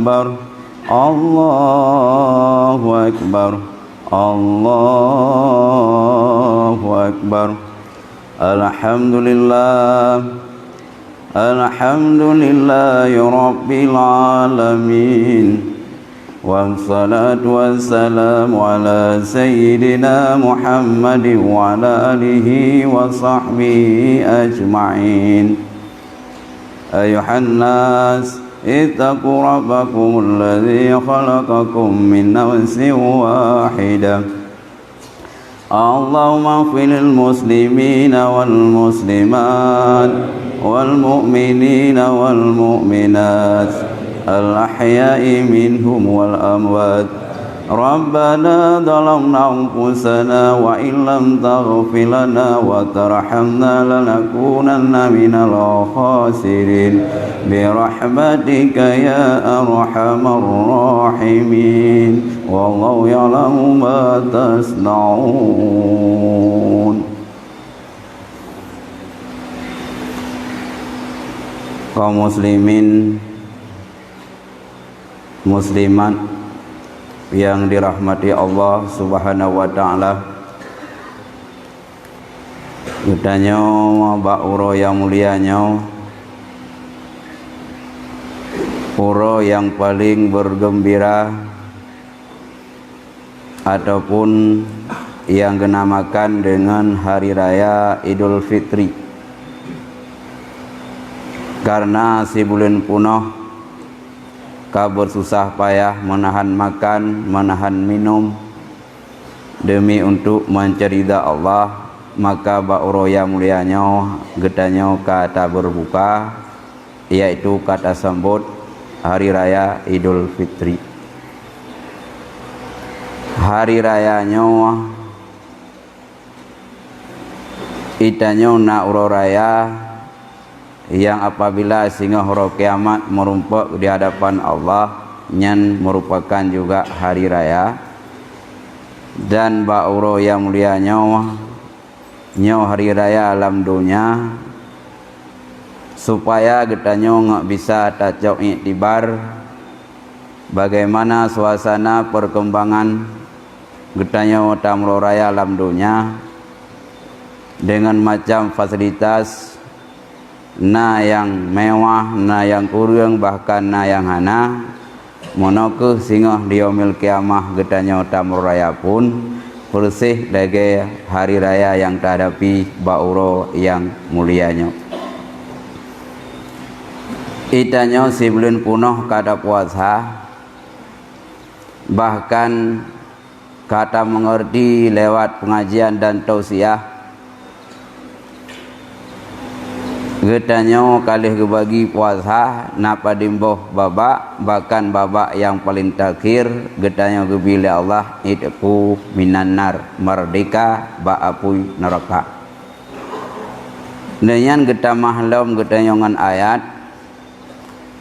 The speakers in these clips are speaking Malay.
أكبر الله أكبر الله أكبر الحمد لله الحمد لله رب العالمين والصلاة والسلام على سيدنا محمد وعلى آله وصحبه أجمعين أيها الناس اتقوا ربكم الذي خلقكم من نفس واحدة اللهم اغفر للمسلمين والمسلمات والمؤمنين والمؤمنات الأحياء منهم والأموات ربنا ظلمنا أنفسنا وإن لم تغفر لنا وترحمنا لنكونن من الخاسرين برحمتك يا أرحم الراحمين والله يعلم ما تصنعون. Kaum muslimin muslimat yang dirahmati Allah Subhanahu wa taala. Kitanya ba'uro yang mulianya, uro yang paling bergembira ataupun yang dinamakan dengan hari raya Idul Fitri. Karena si bulan punah kabar susah payah menahan makan, menahan minum demi untuk mencari ridha Allah, maka ba'uro yang mulianya getanya kata berbuka, yaitu kata sambut hari raya Idul Fitri. Hari rayanya itanya na uro raya yang apabila singa horo kiamat merumpak di hadapan Allah nyan merupakan juga hari raya. Dan ba'uro yang mulia nyaw hari raya alam dunia supaya kita nggak bisa tacok iktibar bagaimana suasana perkembangan getanya tamro raya alam dunia dengan macam fasilitas na yang mewah, na yang kurang, bahkan na yang hana monokeh singoh diomil kiamah getanya tamur raya pun bersih lagi hari raya yang terhadapi ba'uro yang mulianya. Itanya si bulan punoh kada puasa, bahkan kata mengerti lewat pengajian dan tausiah getanya kalih gebagi puasa napa dimboh babak, bahkan babak yang paling terakhir getanya gebila Allah itku minan nar, merdeka ba'apui neraka. Dengan geta mahlum getanya ngan ayat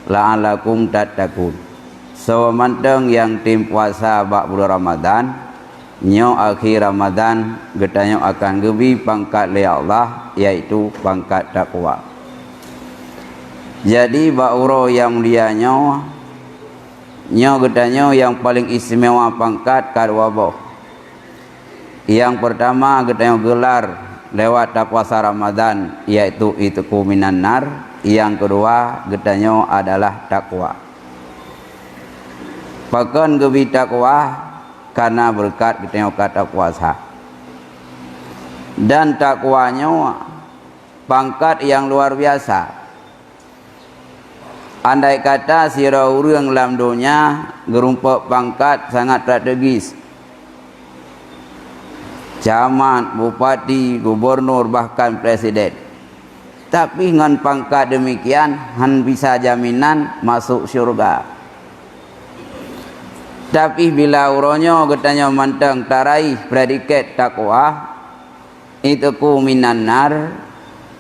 la'alakum tattaqun. Sewamanteng yang tim puasa bak bulan Ramadan nyo akhir Ramadan getanya akan gebi pangkat li Allah, yaitu pangkat takwa. Jadi ba'uro yang mulianya nyo getanya yang paling istimewa pangkat kadwabo. Yang pertama getanya gelar lewat puasa Ramadan, yaitu itku minan nar. Yang kedua getanya adalah takwa. Pakan gebi takwa karena berkat getanya kata puasa. Dan takwanya pangkat yang luar biasa. Andai kata sira urang lam dunia gerumpak pangkat sangat strategis, camat, bupati, gubernur, bahkan presiden, tapi dengan pangkat demikian han bisa jaminan masuk syurga. Tapi bila uronyo getanya manteng tarai predikat takwa itku minan nar,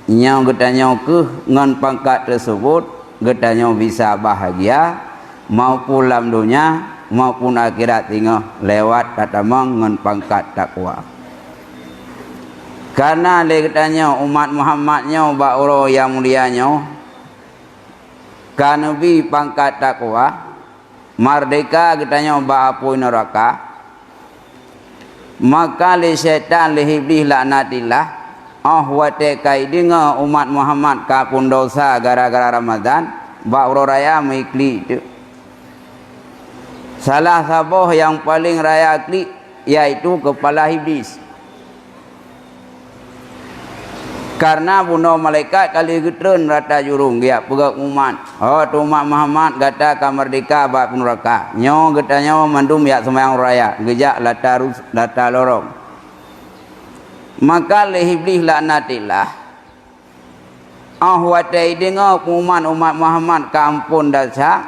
nyau getanya ke ngan pangkat tersebut getanya bisa bahagia maupun dalam dunia maupun akhirat tinggal lewat kata ngan pangkat takwa. Karena getanya umat Muhammadnya ba'uro yang mulianya kanabi pangkat takwa merdeka katanya ba'apui neraka, maka li syaitan li iblis laknatillah wate kaidinga umat Muhammad kapun dosa gara-gara Ramadan ba'uro raya mengikli itu. Salah saboh yang paling raya klik yaitu kepala iblis. Karena bunuh malaikat kali getren rata jurung dia pegak umat. Tu umat Muhammad kata kamerdeka bab neraka. Nyo getanya mandum ya semayang raya. Gejak lata lorong. Maka le iblis laknatillah. Watai dengar umat Muhammad kampun dasa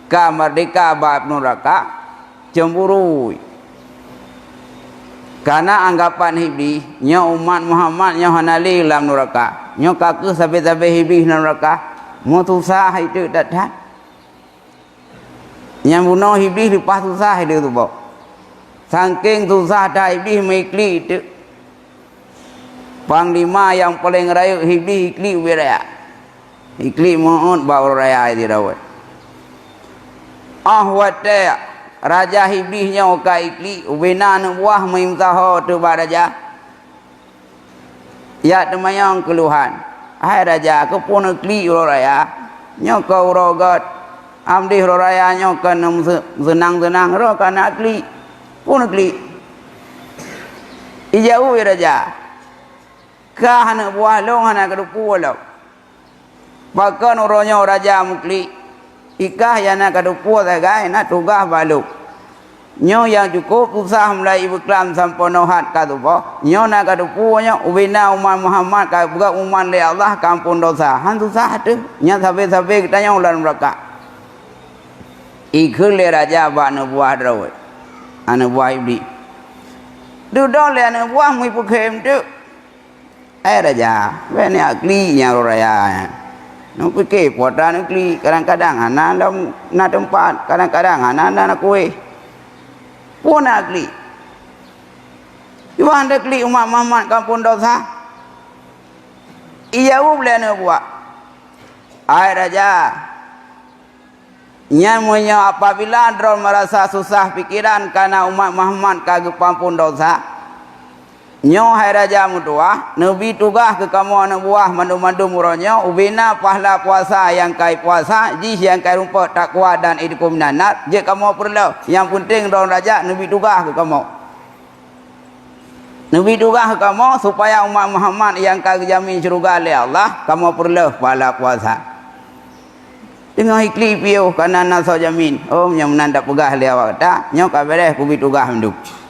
kamerdeka bab neraka cemburu. Karena anggapan iblis nyo umat Muhammad nyo hanali dalam neraka, nyo kaku sampai iblis dalam neraka, mau susah itu datang. Yang bunuh iblis lepas susah itu tu bok. Saking susah dah iblis mengikli itu. Panglima yang paling raya iblis ikli wiraya. Ikli mohon bawa raya itu rawat. Wate raja iblisnya oka ikli ubina nubuah mimtaho tu baraja ya temayang keluhan hai raja aku pun ikli raya nyoko rogot amdi raya nyoko senang-senang ro kana ikli pun ikli ijau raja ka hana buah long hana kedupu lo bahkan uronyo raja mukli ikah yana kadupu tagai na tugah baluk nyo yang cukup usah mulai ibuklam samponohat kadupo nyo na kadupu nyo ubina umat Muhammad ka buka umat le Allah kampun dosa han susah tu nya sabe-sabe kita nya ulan neraka ikul le raja ba na buah drawe ana buah iblis duduk le ana buah mu pukem tu raja bene akli nya raya no pikir potan kli kadang-kadang ana dalam na tempat kadang-kadang ana na kue pun kli iwan de kli umat Muhammad kampun dosa iya boleh na buat raja nyamunya apabila drone merasa susah pikiran karena umat Muhammad kagak kampun dosa nyo hai raja mutua nabi tugah ke kamu anak buah mandu-mandu muronyo ubina pahala puasa yang kai puasa jis yang kai rumput takwa dan idikum nanat je kamu perlu yang penting don raja nabi tugah ke kamu supaya umat Muhammad yang kai jamin syurga oleh Allah kamu perlu pahala puasa dengan ikli piu kana naso jamin yang menanda pegah le awak ta nyo ka beres kubi tugah menduk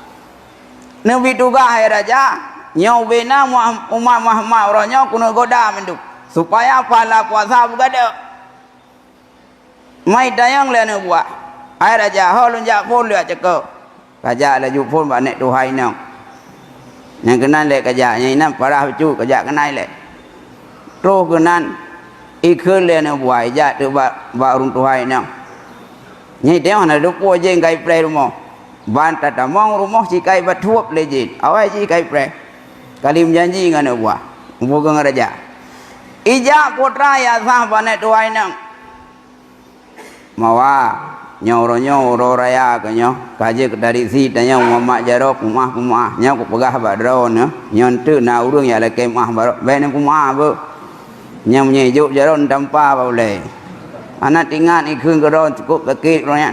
nabi tugah hai raja nyau bina umat Muhammad orangnya kuno goda menduk supaya pahala puasa bergada mai dayang le na buat hai raja ho lunjak pun dia cekok raja laju pun ba nek tuhai nang yang kenan le kaja yang nan parah cu kaja kenai le roh kenan ikul le na buat ja tu ba urung tuhai nang nyai tengok na dupo jeng kai play rumah bantah tamang rumah cikai batuap lejit awai cikai pre kalim janji ngana buah bukan raja ija putra ya sah banet tuai nang mawa nyoro raya kanyo kaje dari si tanya mamak jarok kumah nya ku pegah badron nyon tu na urung ya le kemah barok ben kumah bu nya menyejuk jaron tanpa boleh anak tingat ikun geron cukup kekit ronya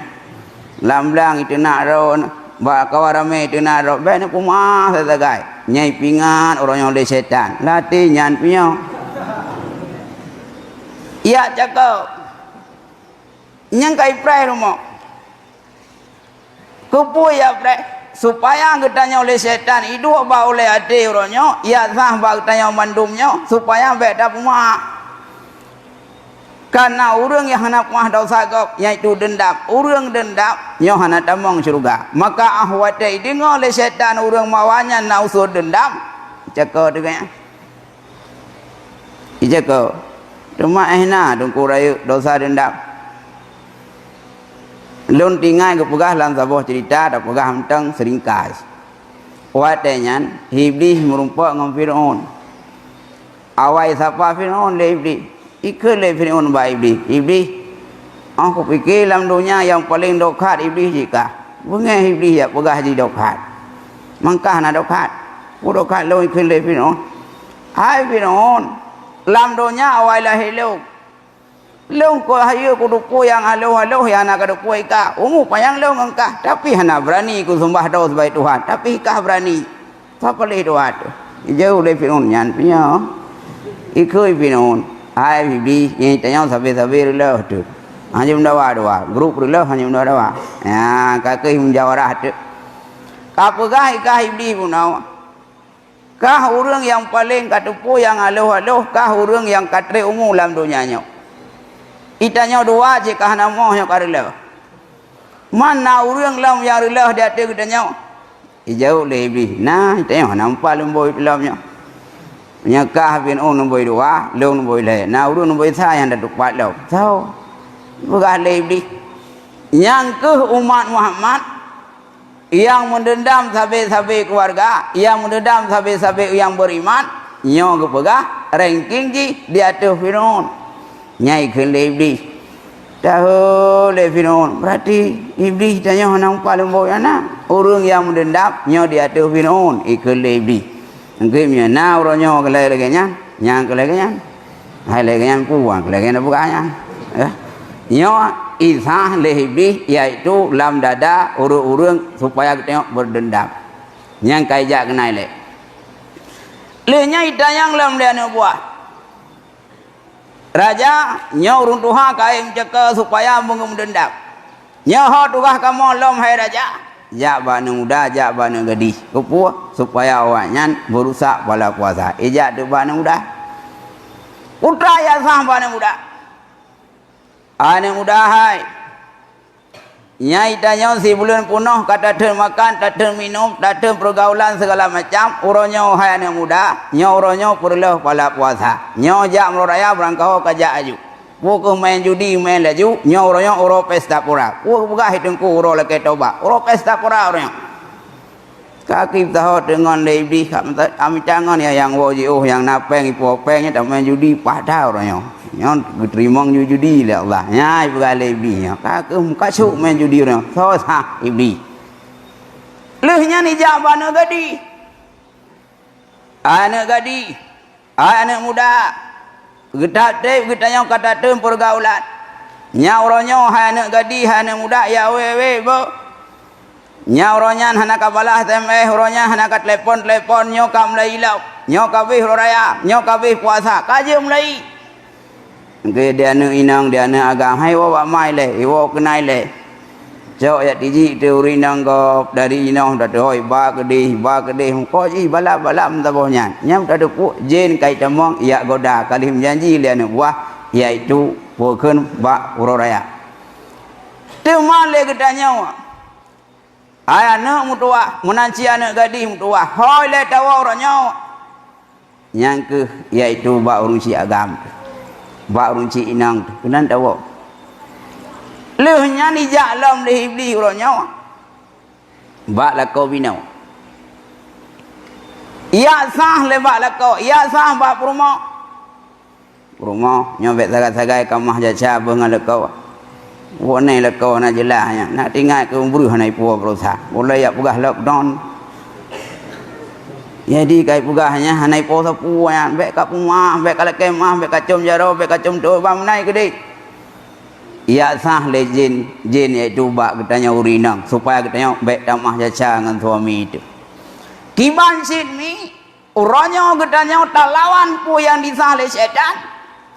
lamblang itu nak ron ba kawarame itu nak ron ben kumah satagai nyai pingan orang yang le setan latih nyan pinyo iya cakap nyang kai prai rumah kupu ya prai supaya getanya oleh setan itu ba oleh ade orangnya ya sah ba getanya mandumnya supaya beda rumah karena orang yang hendak mah dosa gop yaitu dendam orang dendam nyo hendak tamang syurga maka ahwate dengar oleh setan orang mawanya nak usur dendam cakap dengan ijako cuma ehna dongku rayu dosa dendam lon tingai ke pegah dalam sebuah cerita dak pegah mentang seringkas watenya iblis merumpak dengan Firaun awai siapa Firaun le iblis ikut le Firaun ba iblis Aku fikir dalam dunia yang paling dekat iblis jika. Bunga iblis ya pegah di dekat. Mangkah nak dekat. Dekat lo ikut le pinon. Hai pinon. Dalam dunia awal lahir lo. Lo ko hayu ko duku yang halo yang nak duku ika. Umu payang lo ngangkah. Tapi hana berani ku sembah doa sebagai Tuhan. Tapi ika berani. Apa leh doa tu? Jauh le pinon nyan punya. Ikut pinon. Hai iblis ni tanya sabar lo tu. Hanya mendawa grup dulu hanya mendawa ya kakek menjawara tu kapagah ikah iblis punau kah orang yang paling katupu yang aloh kah orang yang katre umum dalam dunianya itanya dua je kah nama yang karela mana orang lam yang rela dia tu katanya jauh le iblis nah tengok nampak lemboi dalamnya nyakah bin nomboi dua nomboi le nah orang nomboi saya yang dah tupat lo tahu bukan iblis yang ke umat Muhammad yang mendendam sampai keluarga yang mendendam sampai yang beriman nyo ke pegah ranking ji di atas Firaun nyai ke iblis tahu le Firaun berarti iblis tanya nang paling boy anak orang yang mendendam nyo di atas Firaun ikut iblis nggemnya na orangnya ke lagi yang ke lagi hai lagi puang ke lagi bukannya nyo isah lehibih iaitu lam dada urung-urung supaya kita berdendam yang kaijak kenai le lehnya idayang lam dia buah raja nyo urung tuha kai menceka supaya mengum dendam nyo ho tugah kamu lom hai raja jak bana muda jak bana gadis kupu supaya awaknya berusak bala puasa ejak tu bana muda putra ya sah bana muda anak muda hai nyai tanya si bulan penuh kata ter makan tak ter minum tak ter pergaulan segala macam uronyo hai anak muda nyo uronyo perlu pala puasa nyo jak meraya berangkau kajak aju buku main judi main laju nyo uronyo uro pesta pura buka hidungku uro leke toba uro pesta pura uronyo kaki tahu dengan lebih kami jangan ya yang wajib yang napeng ipo pengnya tak main judi pada uronyo nyon terima judi le Allah nyai berale iblis kakek muka suk main judi orang sah iblis lehnya ni jabana gadi anak muda gedak teh getanya kata tem pergaulan nya oronyo hai anak gadi hai anak muda ya we bo nya oronyan hana kabalah SMS oronyan hana ka telepon nyo ka mulai ilau nyo ka bih raya nyo ka bih puasa kaje mulai ke dia nak inang dia nak agam hai wa mai le wo kenai le jauh ya tiji teori nang go dari inang dah doi ba ke deh ko ji balap tabonya nyam dah pu jen kai tamong ya goda kalim janji le nak wah iaitu pokon ba uroraya tu male gedanya ai anak mutua menanci anak gadis mutua hoi le tawa orangnya yang ke iaitu ba urusi agam ba runci inang kenan tahu lehnya ni jalam le iblis orangnya ba la kau binau ya sah le ba la kau ya sah ba rumah nyobek sagai-sagai kamah jaca bengal kau wone le kau na jelasnya nak tinggal ke umruh hanai puo berusaha boleh ya pegah lockdown jadi kai pugahnya hanai po sapu ya bek ka pumah bek ka kemah bek ka cum jaro bek ka cum tu bam nai ke dik ya sah le jin iaitu bak katanya urinang supaya katanya bek tamah jaca dengan suami itu kiban sin mi uronyo katanya talawan pu yang disah le setan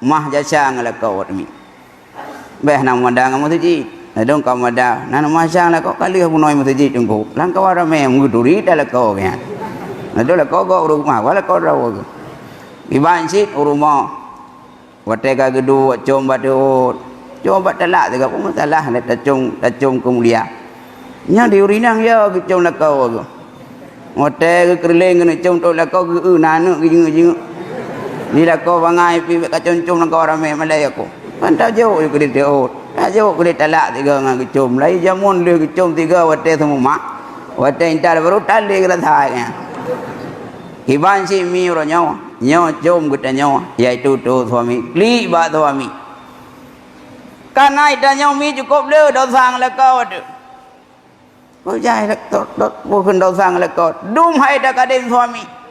mah jaca ngala kau mi beh nang mandang mu tuji adong ka mada nan masang la kau kali punoi mu tuji tunggu lang kau rame nguduri dala kau kan adalah kau rumah wala kau rawa iban sit rumah wateka gedu comba tu comba telak juga pun masalah nak tacung kemulia nya di urinang ya gecong la kau tu ngote ke kerleng ke cung tu la kau ke nanu ke jing ni la kau bangai pi ka cung la kau rame malai aku kan tak jauh ke dia oh tak jauh ke telak tiga ngan gecong lai jamun le gecong tiga wate semua wate intar baru tali ke thai iban si mi orangnya nyo jom kita nyo yaitu tu suami li ba suami karena idanya mi cukup le dosa ngelakau tu bujai lek bukan dosa ngelakau dum hai dah kadin suami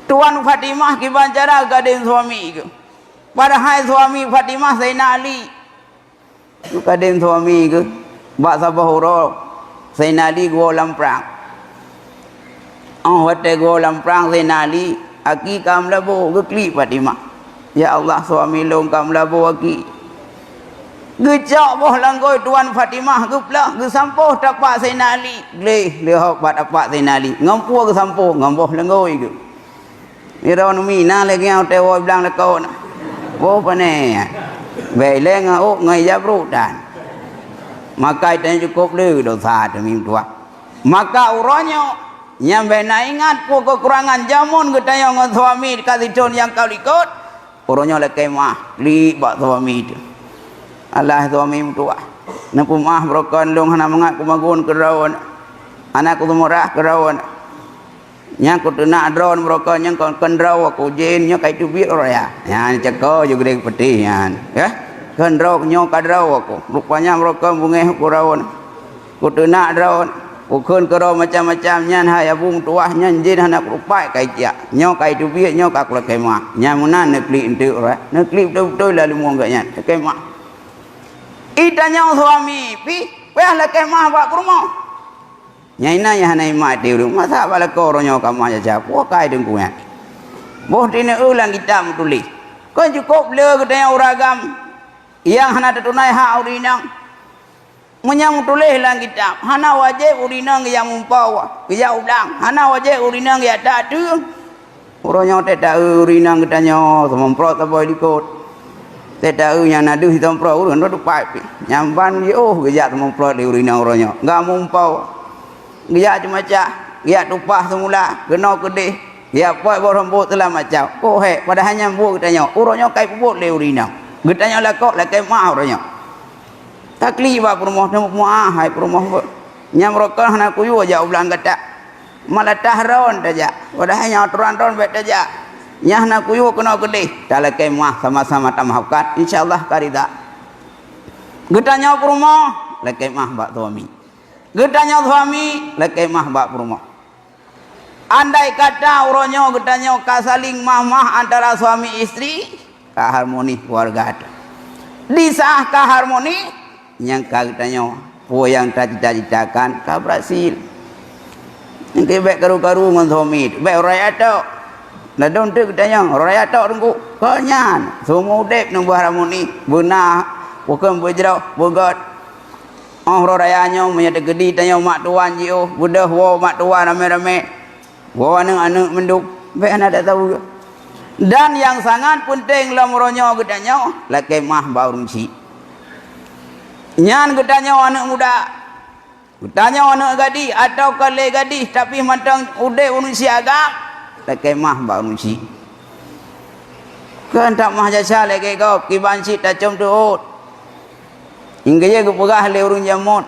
Tuan Fatimah kibancara kadin suami ke padahal suami Fatimah Sayyidina Ali kadin suami ke bak sabah huruf Sayyidina Ali gua dalam perang hotel gua dalam perang Sayyidina Ali aki kam labu gekli Fatimah ya Allah suami long kam labu aki gejak boh langgoi Tuan Fatimah geplah ge sampoh tapak Sayyidina Ali le hok bat tapak Sayyidina Ali ngampu ge sampoh ngamboh langgoi ge ira numi na le ngau te wo bilang le kau na wo pane về lên ngau ngai jabru dan maka itu cukup le dosa demi tua maka uronyo nyambe na ingat po kekurangan jamun gedaya ngan suami kasih don yang kau ikut uronyo le kemah li bak suami itu Allah suami tua napu mah brokan long hana mengat kumagun kerawan anak ku murah kerawan nya ku tena drone brokan yang kendraw aku jen nya kai tu biar ya ya ceko juga gede peti ya kendraw nyo kadraw aku rupanya brokan bunge ku rawan ku tena drone ku keun kero macam-macam nyan hai abung tuah nyan jen hana rupai kai tia nyo kai tu biar nyo kak le kemah nya munan nekli ente ora nekli betul lalu mu enggak nya kemah itanya suami pi weh le kemah bak ke rumah nyaina ya hanai mak dia masa bala koronyo kamah saja pokai dengku ya boh dine ulang kita mutuli kan cukup le gedaya uragam yang hana tunai hak urinang menyang tulis lang kita hana wajib urinang yang mumpawa ya ulang hana wajib urinang ya tak tu uronyo tak urinang gedanya semprot apa ikut tak yang nadu hitam pro urun tu pai nyamban yo gejak semprot di urinang uronyo enggak mumpawa dia macam dia tupah semula kena kedih dia buat rambut telah macam oh he padahal nyambut katanya uronyo kai puput le urina katanya lakok lakai mah uronyo takli ba rumah nemu muah hai rumah nyam rokah na kuyu aja ulang kata malah tahron saja padahal nya aturan-aturan bet saja nyah na kuyu kena kedih talakai mah sama-sama tamahkat insyaallah karida katanya rumah lakai mah bak suami gedanya suami laki mah bak rumah andai kata uronyo gedanya kasaling mah antara suami istri ka harmoni keluarga disah ka harmoni yang katanya po yang cita-citakan ka berhasil yang kebek karu-karu ngan suami bek raya tok na don tu gedanya raya tok rengku kanyan semua udep nang harmoni beunah bukan berjerau bogot rayanya menyata gedi tanya mak tuan jio budah wo mak tuan rame-rame wo anak menduk be anak tak tahu dan yang sangat penting lamronyo gedanya laki mah baurungsi nyan gedanya anak muda gedanya anak gadi atau kale gadi tapi matang udah unusi agak laki mah baurungsi kan tak mah jasa lagi kau kibansi tak cum tuut hingga je gupegah le urung jamun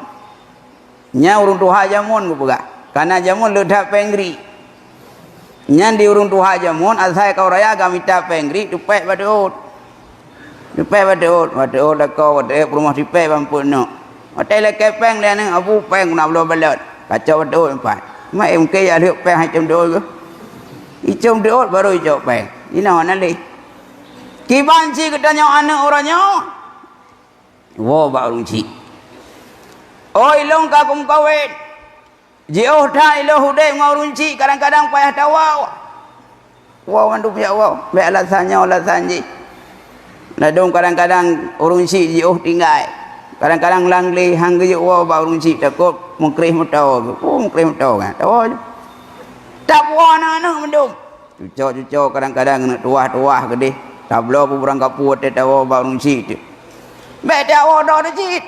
nya urung tuha jamun gupegah karena jamun ledak pengri nya di urung tuha jamun asai kau raya gamita pengri dupek badut dak kau de rumah dipek bampuno hotel le kepeng le nang abu peng nak lo balot kacau badut empat mai em ke ya le peng hai jam doi ke icom deot baru icok peng ina mana le kibanci ketanya anak orangnya wo ba runci oi long ka kum kawin jioh tha ilo hude ngorunci kadang-kadang payah tawa wow mandu ya wow be alasannya alasanji na dong kadang-kadang urunci jioh tinggal kadang-kadang langli hang ge wow ba urunci takut mengkrih mutau mengkrih mutau kan tawa tak wana na mendung cucok kadang-kadang nak tuah-tuah gede tablo berang kapuat tawa ba urunci tu beda wodo dicit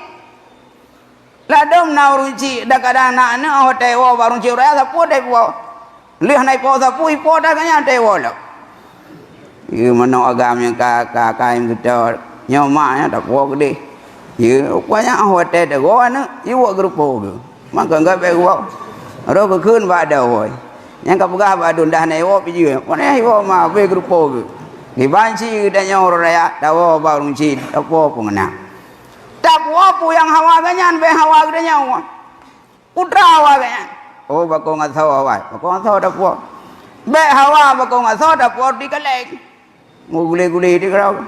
ladom na urunci da kadang na na hotel wo barung ci ora sapu dai wo lih nai po sapu ipo da kanya dai wo lo yu mano agam yang ka im kita nyoma nya da po gede yu kwanya hotel da go na yu wo grupo ge maka enggak be wo ro ke keun ba da wo yang ka pegah ba dun dah nai wo pi yu pone wo ma be grupo ge Dibanci katanya orang raya, tahu apa runcin, tahu apa mengenang. Tak apa yang hawa ganyan, be hawa katanya awak. Putra hawa ganyan. Oh, bako nggak tahu awak, bako nggak tahu tak apa. Be hawa bako nggak tahu tak apa di kaleng. Mau gule-gule di kerau,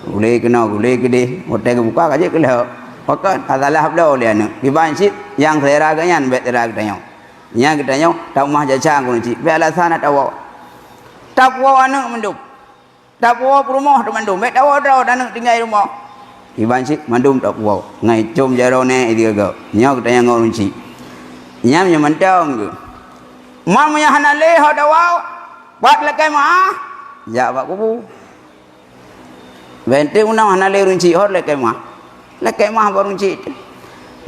gule kena gule kede, hotel buka aja kelah. Pakai adalah habla oleh anu. Dibanci yang selera ganyan, be selera katanya. Yang katanya, tak mah jajang kunci. Be alasan tahu. Tak apa anu menduk. Tak puas rumah tu mandum, mek tahu dah dah tinggal rumah. Iban si mandum tak puas, ngai com jaro ne dia ke. Nyok tanya ngorun si. Nyam nya mantang ke. Mam nya hanale ha dawau. Bat lekai mah. Ya bak kubu. Bente unang hanale runci hot lekai mah. Lekai mah barunci.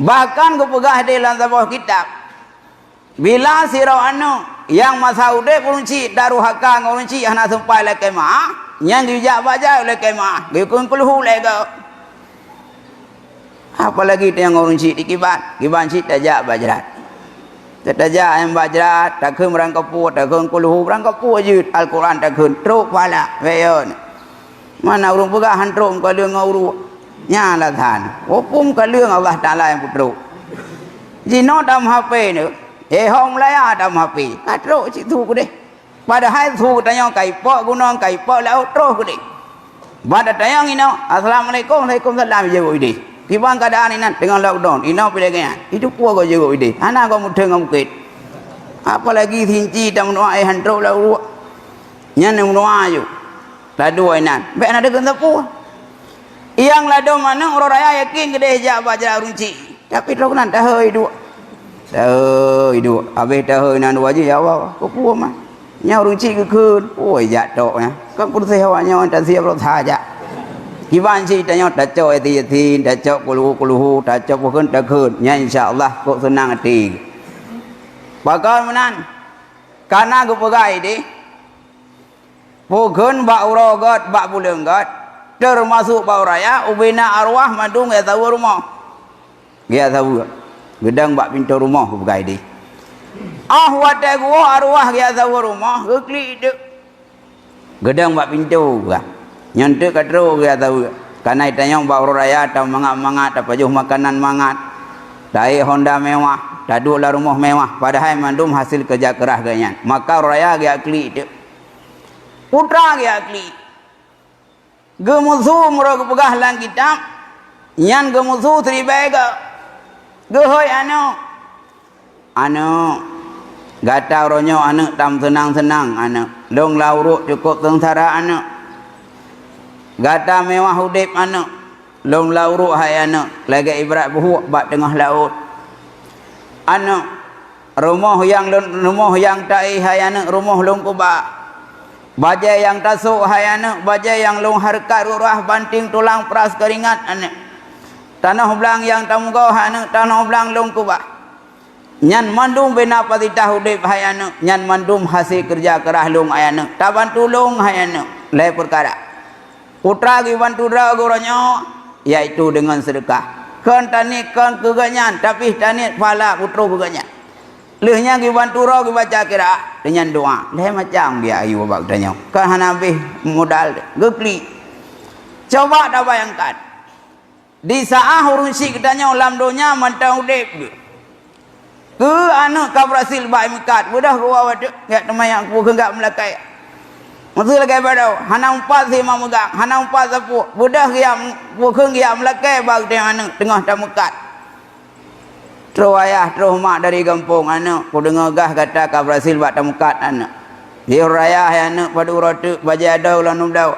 Bahkan ku pegah dalam sebuah kitab. Bila sirau anu yang masa ude runci daru hakang runci hana sampai lekai mah. Yang dijak baca oleh kemah, gikun kulhu lega. Apalagi yang orang cik di kiban cik tajak bajrat. Tajak yang bajrat, tak kun merang kapu, tak kun kulhu merang kapu je. Al-Quran tak kun truk pala, veyon. Mana urung pegahan truk ke leung uru, nyala than. Opum ke leung Allah Taala yang putruk. Jino dalam HP ni, hong laya dalam HP. Katruk cik tu ku deh. Padahal tu tanya kai pok gunung kai pok laut terus gede. Pada tanya ino, assalamualaikum, waalaikumsalam je ide. Tibang keadaan ini dengan lockdown, ino pilih kan. Itu puak go je ide. Anak go mudeng ngukit. Apalagi hinci dan menua handro laut. Nyan menua ayu. Ladu ainan. Be ana degan tapu. Yang ladu mana orang raya yakin gede jak baca runci. Tapi terus nan dah heu dua. Dah heu dua. Habis dah heu nan dua je ya Allah. Ku puak mah. Nhau runci ke kun, oi jatuh ya. Kan kursi hawanya orang tak siap lo saja. Kiban si tanya tak cok eti, tak cok kuluhu, tak cok bukan tak kun. Ya insyaAllah kok senang hati. Bakal menan, karena aku pegai di, bukan bak urogot, bak bulenggot, termasuk bak raya, ubina arwah madung ya tahu rumah. Ya tahu, gedang bak pintu rumah aku pegai di. Wadah gua arwah dia tahu rumah, keklik dek. Gedang bak pintu gua. Nyantek katro dia tahu. Karena itanya bak raya atau mangat-mangat atau pajuh makanan mangat. Dai Honda mewah, daduklah rumah mewah. Padahal mandum hasil kerja keras ganyan. Maka raya dia klik dek. Putra dia klik. Gemusuh murah pegah lang kitab. Nyan gemusuh teribega. Gehoy anu gata ronyo anak tam senang-senang anak long lauruk cukup sengsara anak gata mewah hudip anak long lauruk hai anak lagi ibarat buhuk bak tengah laut anak rumah yang tai hai anak rumah long kubak bajai yang tasuk hai anak bajai yang long harkat rurah banting tulang peras keringat anak tanah belang yang tamugau hai anak tanah belang long kubak nyan mandum bina patitah hudip hayana nyan mandum hasil kerja kerah long ayana taban tulung hayana lai perkara putra gi bantu dra goronyo yaitu dengan sedekah kan tani kan keganyan tapi tani pala putra keganyan lehnya gi bantu ro gi baca kira dengan doa lai macam dia ayu babak tanya kan hanabih modal gekli coba dah bayangkan di saat urun si katanya ulam donya mantau hudip ke anak kau berhasil baik mekat mudah gua waduh ya teman yang aku enggak melakai maksud lagi pada hana umpat si memegang hana umpat sapu mudah dia bukan dia melakai bag dia anak tengah dah mekat terus ayah terus mak dari kampung anak aku dengar gah kata kau berhasil baik dah mekat anak dia raya anak pada uratu baja ada ulang numdau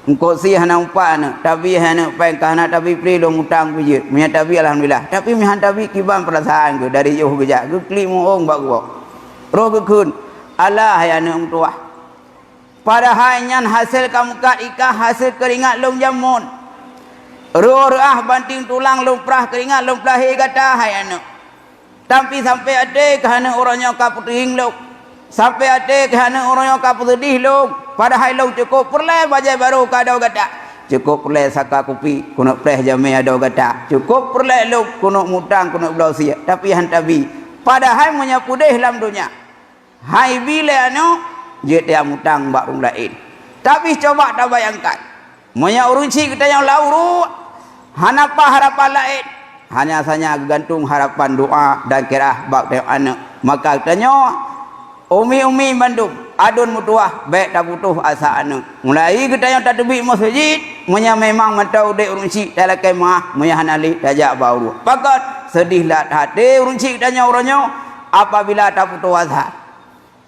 engkau si hana umpat anak tapi hana pai kana tapi pri long utang pijit punya tapi alhamdulillah tapi mihan tapi kiban perasaan ke dari jauh gejak ke klik muong bak gua roh ke kun Allah ya anak tua padahal nyan hasil kamu kat ikah hasil keringat long jamun roh banting tulang long prah keringat long pelahi kata hai anak tapi sampai ada kerana orangnya kaputing long sampai ada kerana orangnya kaputih long padahal long cukup perlai bajai baru kadau gata cukup perlai saka kopi kuno pleh jamai ada gata cukup perlai long kuno mutang kuno belau sia tapi hantabi padahal menyapu deh dalam dunia hai bila anu je dia mutang bak rung lain Tapi coba tak bayangkan, monya urunci kita yang lauru, hanapa harapan lain, hanya saja gantung harapan doa dan kirah bak tengok anak. Maka katanya, umi Bandung, adun mutuah, baik tak butuh asa anak. Mulai kita yang tak tebik masjid, monya memang mentau dek urunci dalam kemah, monya hanali tajak bauru. Pakat sedihlah hati urunci katanya orangnya apabila tak butuh asa.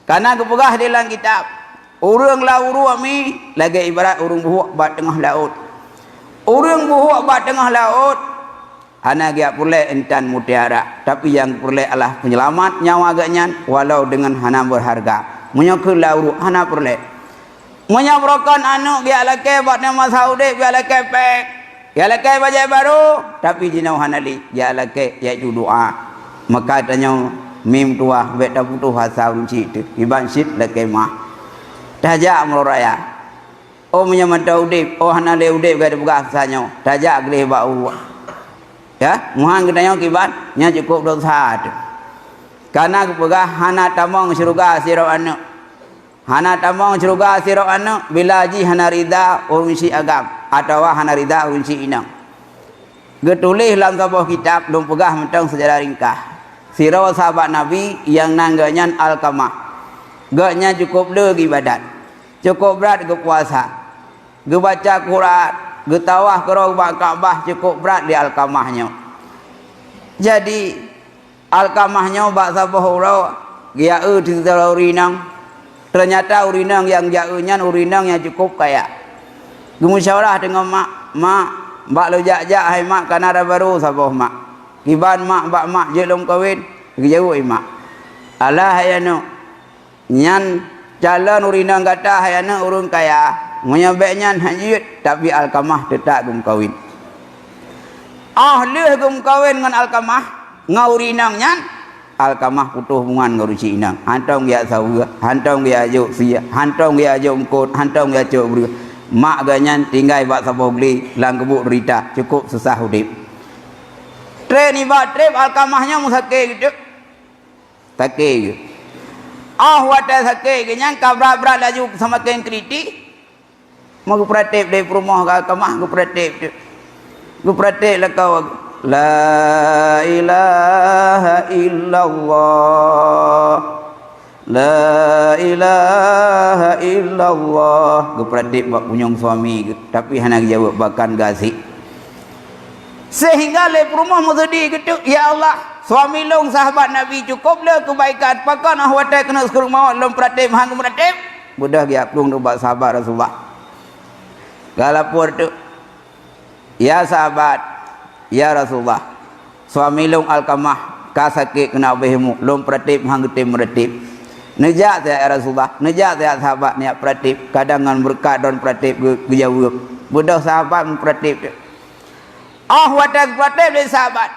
Karena kepegah di dalam kitab, urang lauru ami lagi ibarat urang buhuk bat tengah laut. Urang buhuk bat tengah laut, hana dia pulai entan mutiara, tapi yang pulai adalah penyelamat nyawa agaknya walau dengan hana berharga. Menyokul lauru hana pulai. Menyabrokan anu dia laki bat nama Saudi dia laki pek. Dia laki bajai baru, tapi jinau hanali dia laki iaitu doa. Maka tanya mim tua bet tak butuh hasa unci itu. Iban sit laki mah. Tajak meraya. Oh menyamata udip, oh hanale udip gada begah sanyo. Tajak gelih bau. Ya, muhang katanya kibat nya cukup dosa tu. Karena kepegah hana tamong syurga sira anak. Hana tamong syurga sira anak bila ji hana rida urunsi agam atau hana rida urunsi inang. Getulis dalam sebuah kitab lum pegah mentang sejarah ringkah. Sira sahabat Nabi yang nangganya Alqamah. Gaknya cukup lagi badan, cukup berat ke puasa, ke baca Quran, ke tawah ke rombak Kaabah cukup berat di Alqamahnya. Jadi Alqamahnya bak sabah urau dia di urinang. Ternyata urinang yang jauhnya urinang yang cukup kaya. Gemusyawarah dengan mak bak lo jak hai mak kana ada baru sabah mak. Kiban mak bak mak jelum kawin jauh mak. Alah ayano nyan jalan urinang kata hayana urun kaya menyabeknya hajit tapi Alqamah tetap gum kawin leh gum kawin dengan Alqamah ngaurinang nyan Alqamah putuh bungan ngaruci inang hantong dia sawa hantong dia ajuk sia hantong dia ajuk engkot hantong dia ajuk beri mak ganyan tinggal bak sabah beli lang kebuk derita cukup susah hudip tre ni bak trip Alqamahnya musake gitu take gitu wadah sakit kenyang kabra-bra laju sama kain kriti mau gupratip dari rumah ke kamah gupratip tu gupratip lah kau la ilaha illallah la ilaha illallah gupratip bak punyong suami tapi hana jawab bahkan gazi sehingga le rumah mesti gitu ya Allah suami long sahabat Nabi cukup le kebaikan pakan ahwate kena sekurang mawat long pratip hang pratip budah dia plung tu bak sahabat Rasulullah galapur tu ya sahabat ya Rasulullah suami long Alqamah ka sakit kena behmu long pratip hang getim pratip nejak saya Rasulullah nejak saya sahabat niat pratip kadangan berkat don pratip gejawab budah sahabat pratip tu ahwate pratip le sahabat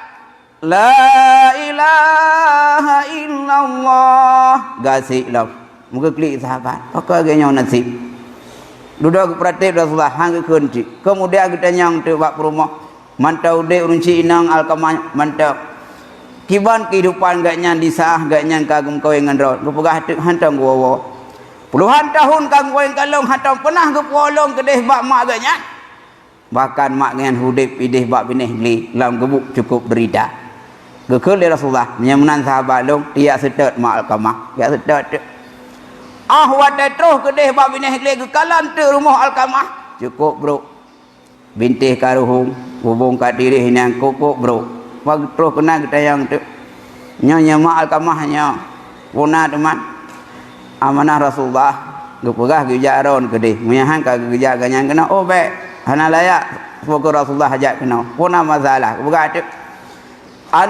la ilaha illallah gasik lah muka klik sahabat apa ganya nasib duduk pratip Rasulullah hang kunci kemudian kita nyang tu bak rumah mantau de urunci inang Alqamah mantau kiban kehidupan gaknya disah gaknya kagum kawin dengan rot gupegah hantang gowo puluhan tahun kagum kawin kalong hantang pernah gepolong kedeh bak mak gaknya bahkan mak dengan hudip idih bak binih beli lam gebuk cukup derita gekul Rasulullah menyamunan sahabat long dia setet mak Alqamah dia setet wate terus kedeh bab bineh le gekalan tu rumah Alqamah cukup bro bintih karuhung hubung kat diri yang kokok bro pag terus kena kita yang tu nyonya mak Alqamahnya punah teman amanah Rasulullah gepegah gejaron kedeh menyahan ka gejak ganyan kena baik hana layak semoga Rasulullah hajat kena punah masalah gepegah tu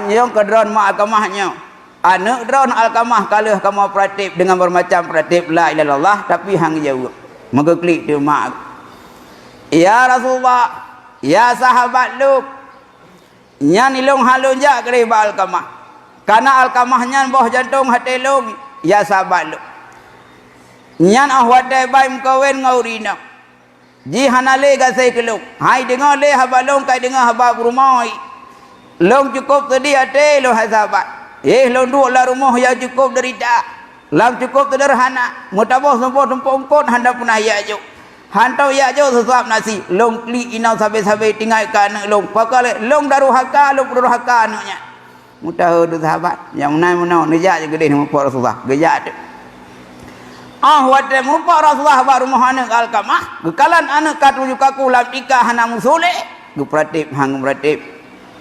yang kedron mak Alqamahnya anak dron Alqamah kalah kamu pratip dengan bermacam pratip la ilaha illallah tapi hang jauh megeklik tu mak ya Rasulullah ya sahabat lu nyan ilung halun jak kere ba Alqamah karena Alqamah nyan boh jantung hati lu ya sahabat lu nyan ahwate baim kawin ngaurina ji hanale gasai keluk hai dengar le habalong kai dengar haba rumah long cukup tadi ate lo sahabat long duk lah rumah yang cukup derita lam cukup sederhana mutabah sempo tempongkot handa punah ya juk hantau ya jo sesuap nasi long kli inau sabe-sabe tinggal ka anak long pakale long daruhaka long daruhaka anaknya mutah tu sahabat yang menai nejak je gede mupa Rasulullah gejak tu wate mupa Rasulullah baru mohana Alkamah gekalan anak katuju kaku lam nikah hana musole gu pratip hang pratip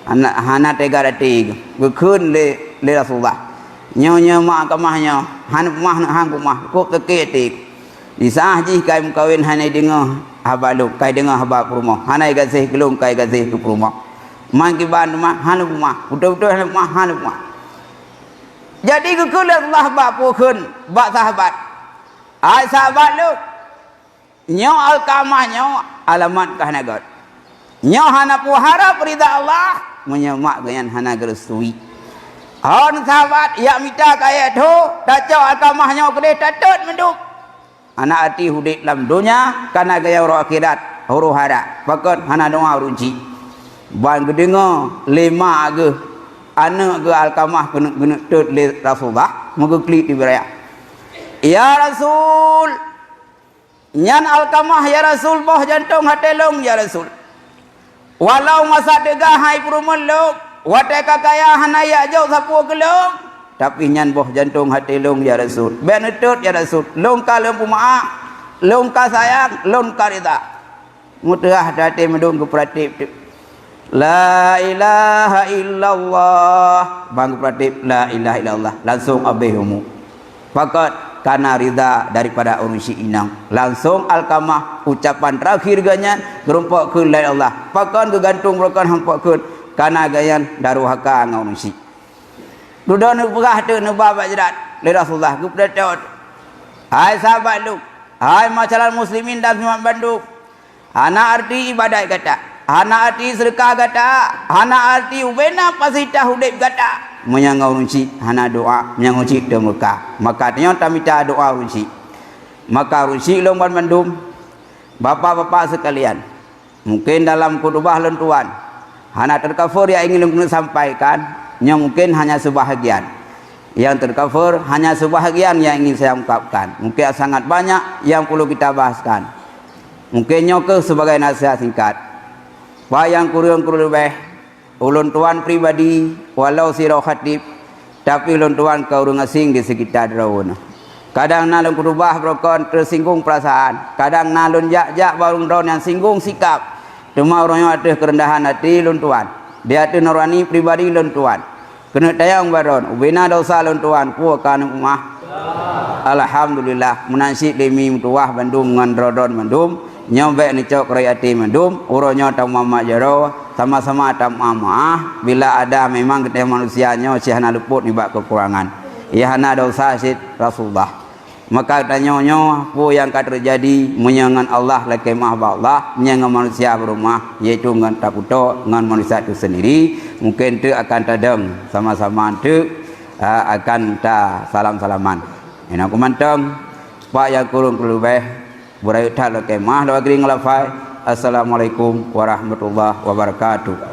anak hana tega rati gu keun le Rasulullah nyonya mak kamahnya han mah nak hang kumah kok teke tik disah ji kai mukawin hanai dengar habaluk kai dengar habak rumah hanai gazih gelung kai gazih ke rumah man ki ban rumah han rumah betul-betul han rumah han rumah jadi kekul Allah bak pokun bak sahabat ai sahabat lu nyo Alkamah nyo alamat kahanagat nyo hana pu harap ridha Allah menyemak dengan hana gerestui hon sahabat ya minta kaya tu dacau Alkamah nyo kedai tatut menduk anak hati hudik dalam dunia karena gaya orang akhirat huru harap pakot hana doa runci ban gedengar lima ke anak ke Alkamah kena tut le Rasulullah moga klik di beraya ya Rasul nyan Alkamah ya Rasul boh jantung hati long ya Rasul walau masa degah hai perumun long watai kakaya hanaya jauh sapu gelong tapi nyan boh jantung hati long ya Rasul benetut ya Rasul long ka lempu maaf long ka sayang long ka rida mudah hati mendung ke pratip la ilaha illallah bang pratip la ilaha illallah langsung abehumu fakat karena rida daripada urusi inang langsung Alkamah ucapan terakhir ganyan gerumpak ke la Allah pakan gegantung berkan hampak ke karena gayan daruhaka ngurusi duda nu pegah tu nu babak jerat le Rasulullah kepada taut hai sahabat lu hai masyarakat muslimin dan semua Bandung ana arti ibadat kata ana arti sedekah kata ana arti ubena pasita hudib kata menyangau runci hana doa menyangau runci de Mekah maka tanya tamita doa runci maka runci lomban Bandung bapak-bapak sekalian mungkin dalam khutbah lentuan hana tercover yang ingin kena sampaikan yang mungkin hanya sebahagian yang tercover hanya sebahagian yang ingin saya ungkapkan mungkin sangat banyak yang perlu kita bahaskan mungkin nyoke sebagai nasihat singkat bayang kurang lebih ulun tuan pribadi walau sirah khatib tapi ulun tuan kau orang asing di sekitar rawan kadang nalun berubah berokon tersinggung perasaan kadang nalun jak barung rawan yang singgung sikap cuma orangnya ada kerendahan hati ulun tuan dia ada nurani pribadi ulun tuan kena tayang baron ubina dosa ulun tuan kuakan umah alhamdulillah menansyid demi mutuah Bandung ngan rodon Bandung nyobek ni cok rakyati Bandung uronya tam mama jaro sama-sama tam mama bila ada memang kita manusianya sihana luput ni bak kekurangan ia hana dosa sid Rasulullah maka tanya-nya apa yang akan terjadi menyangan Allah laki mahba Allah menyangan manusia berumah iaitu dengan taputo dengan manusia itu sendiri mungkin tu akan tadang sama-sama tu akan ta salam-salaman ini aku mantang pak yang kurung kelubeh berayut tak laki mah lawa kering lafai assalamualaikum warahmatullahi wabarakatuh